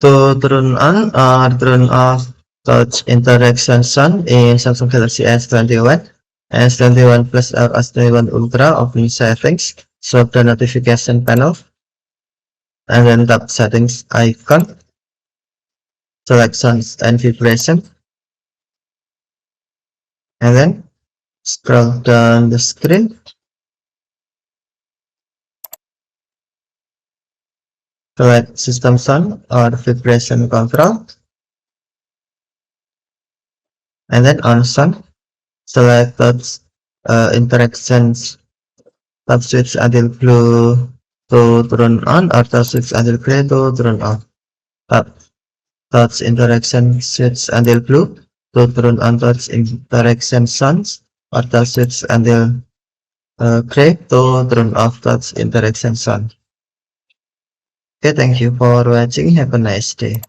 To turn on or turn off touch interaction sun in Samsung Galaxy S21, S21 Plus or S21 Ultra, open settings, swipe the notification panel, and then tap settings icon, select sounds and vibration, and then scroll down the screen, select system sound or vibration control, and then on sound, select touch interactions, touch switch until blue to turn on or touch switch until gray to turn off. Tap touch interaction switch until blue to turn on touch interaction sounds or touch switch until gray to turn off touch interaction sound. Okay, thank you for watching. Have a nice day.